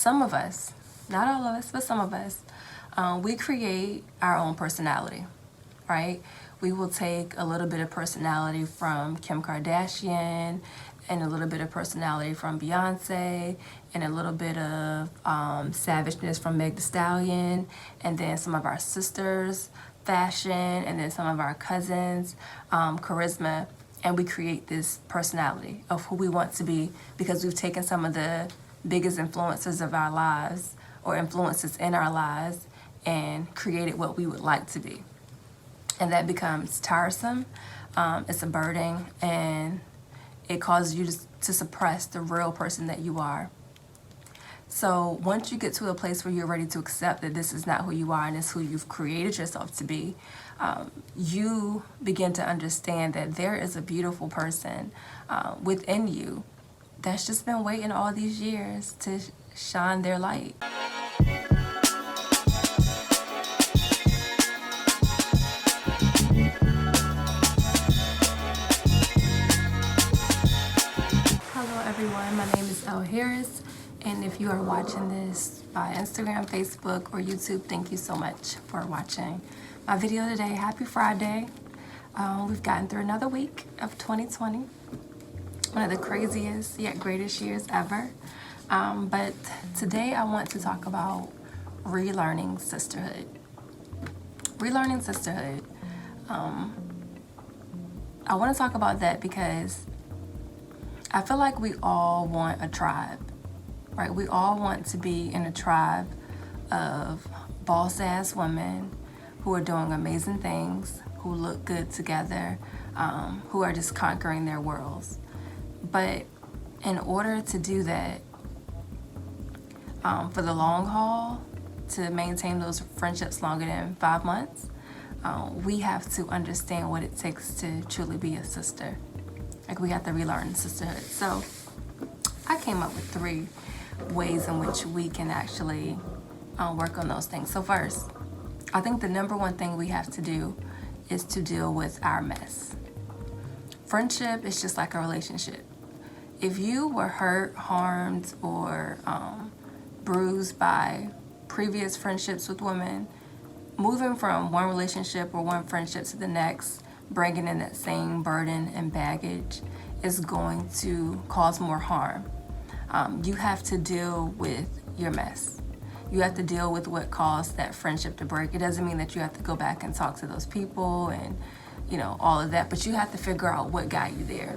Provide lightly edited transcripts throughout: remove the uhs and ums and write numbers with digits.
some of us, not all of us, but some of us, we create our own personality, right? We will take a little bit of personality from Kim Kardashian and a little bit of personality from Beyonce and a little bit of savageness from Meg Thee Stallion, and then some of our sisters' fashion, and then some of our cousins' charisma, and we create this personality of who we want to be because we've taken some of the biggest influences of our lives or influences in our lives and created what we would like to be. And that becomes tiresome, it's a burden, and it causes you to suppress the real person that you are. So once you get to a place where you're ready to accept that this is not who you are and it's who you've created yourself to be, you begin to understand that there is a beautiful person within you that's just been waiting all these years to shine their light. Hello everyone, my name is Elle Harris, and if you are watching this by Instagram, Facebook, or YouTube, thank you so much for watching my video today. Happy Friday. We've gotten through another week of 2020, one of the craziest yet greatest years ever. But today I want to talk about relearning sisterhood. Relearning sisterhood. I want to talk about that because I feel like we all want a tribe, right? We all want to be in a tribe of boss-ass women who are doing amazing things, who look good together, who are just conquering their worlds. But in order to do that, for the long haul, to maintain those friendships longer than 5 months, we have to understand what it takes to truly be a sister. Like, we have to relearn sisterhood. So I came up with 3 ways in which we can actually work on those things. So first, I think the number one thing we have to do is to deal with our mess. Friendship is just like a relationship. If you were hurt, harmed, or bruised by previous friendships with women, moving from one relationship or one friendship to the next, bringing in that same burden and baggage, is going to cause more harm. You have to deal with your mess. You have to deal with what caused that friendship to break. It doesn't mean that you have to go back and talk to those people and, all of that, but you have to figure out what got you there,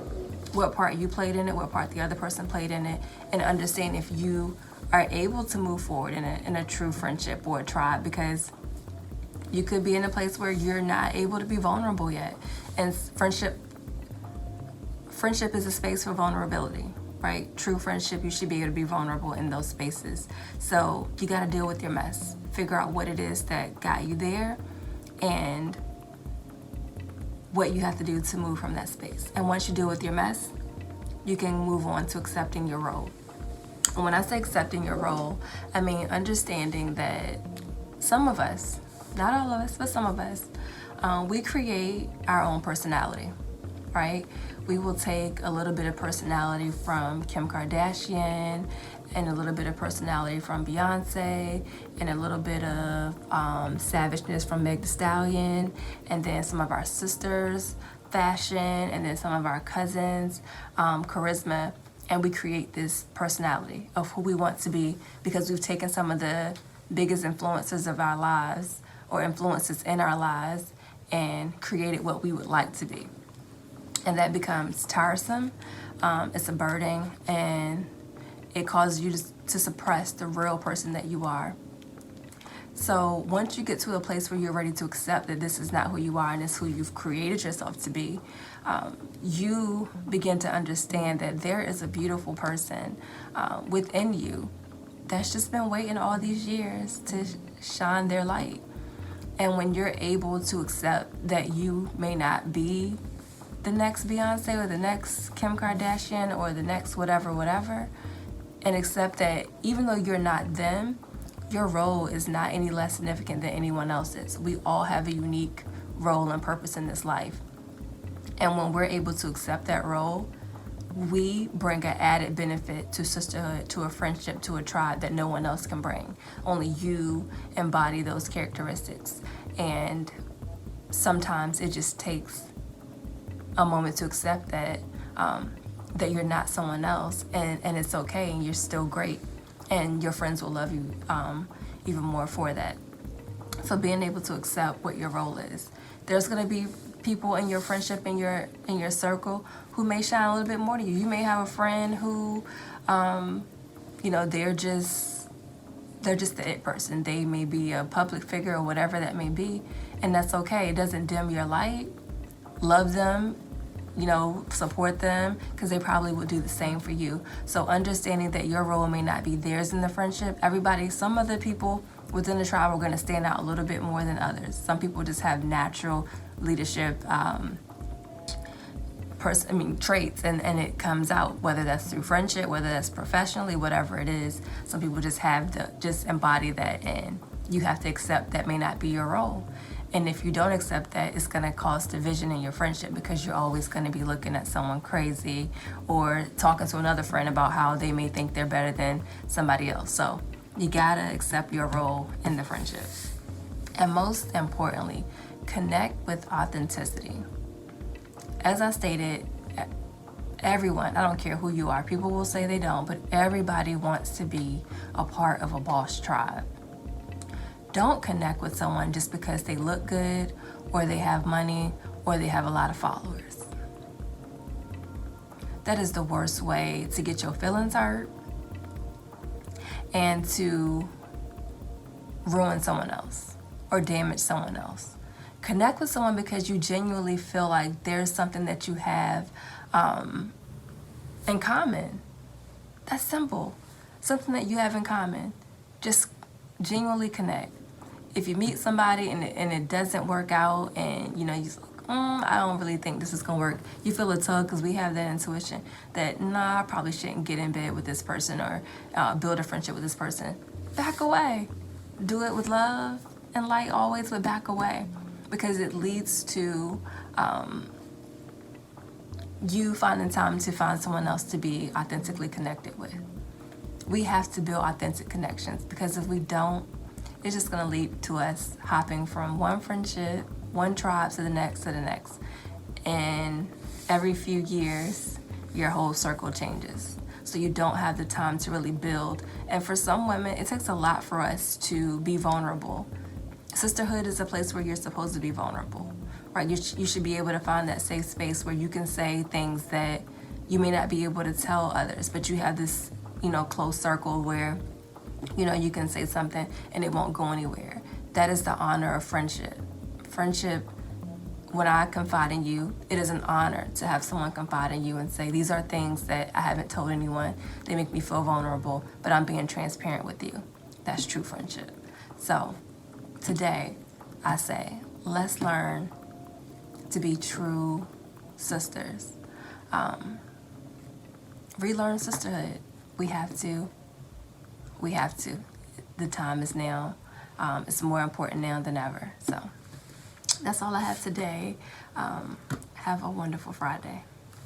what part you played in it, what part the other person played in it, and understand if you are able to move forward in a true friendship or a tribe, because you could be in a place where you're not able to be vulnerable yet. And friendship is a space for vulnerability, right? True friendship, you should be able to be vulnerable in those spaces. So you got to deal with your mess, figure out what it is that got you there, and what you have to do to move from that space. And once you deal with your mess, you can move on to accepting your role. And when I say accepting your role, I mean understanding that some of us, not all of us, but some of us, we create our own personality, right? We will take a little bit of personality from Kim Kardashian and a little bit of personality from Beyonce and a little bit of savageness from Meg Thee Stallion, and then some of our sisters' fashion, and then some of our cousins' charisma, and we create this personality of who we want to be because we've taken some of the biggest influences of our lives or influences in our lives and created what we would like to be. And that becomes tiresome, it's a burden, and it causes you to suppress the real person that you are. So once you get to a place where you're ready to accept that this is not who you are and it's who you've created yourself to be, you begin to understand that there is a beautiful person within you that's just been waiting all these years to shine their light. And when you're able to accept that you may not be the next Beyonce or the next Kim Kardashian or the next whatever, and accept that even though you're not them, your role is not any less significant than anyone else's. We all have a unique role and purpose in this life. And when we're able to accept that role, we bring an added benefit to sisterhood, to a friendship, to a tribe that no one else can bring. Only you embody those characteristics. And sometimes it just takes a moment to accept that that you're not someone else, and it's okay, and you're still great, and your friends will love you even more for that. So being able to accept what your role is. There's going to be people in your friendship, in your circle, who may shine a little bit more to you. You may have a friend who they're just the it person. They may be a public figure or whatever that may be, and that's okay. It doesn't dim your light. Love them, support them, because they probably would do the same for you. So understanding that your role may not be theirs in the friendship. Some other people within the tribe are going to stand out a little bit more than others. Some people just have natural leadership traits, and it comes out, whether that's through friendship, whether that's professionally, whatever it is. Some people just have to just embody that, and you have to accept that may not be your role. And if you don't accept that, it's going to cause division in your friendship, because you're always going to be looking at someone crazy or talking to another friend about how they may think they're better than somebody else. So you got to accept your role in the friendship. And most importantly, connect with authenticity. As I stated, everyone, I don't care who you are, people will say they don't, but everybody wants to be a part of a boss tribe. Don't connect with someone just because they look good, or they have money, or they have a lot of followers. That is the worst way to get your feelings hurt and to ruin someone else or damage someone else. Connect with someone because you genuinely feel like there's something that you have in common. That's simple. Something that you have in common. Just genuinely connect. If you meet somebody and it doesn't work out, and you're like, I don't really think this is gonna work. You feel a tug, because we have that intuition that I probably shouldn't get in bed with this person or build a friendship with this person. Back away. Do it with love and light always, but back away, because it leads to you finding time to find someone else to be authentically connected with. We have to build authentic connections, because if we don't, it's just going to lead to us hopping from one friendship, one tribe to the next, and every few years your whole circle changes, so you don't have the time to really build. And for some women, it takes a lot for us to be vulnerable. Sisterhood is a place where you're supposed to be vulnerable, right? You should be able to find that safe space where you can say things that you may not be able to tell others, but you have this close circle where you can say something and it won't go anywhere. That is the honor of friendship. Friendship, when I confide in you, it is an honor to have someone confide in you and say, these are things that I haven't told anyone. They make me feel vulnerable, but I'm being transparent with you. That's true friendship. So today, I say, let's learn to be true sisters. Relearn sisterhood. We have to. The time is now. It's more important now than ever. So that's all I have today. Have a wonderful Friday.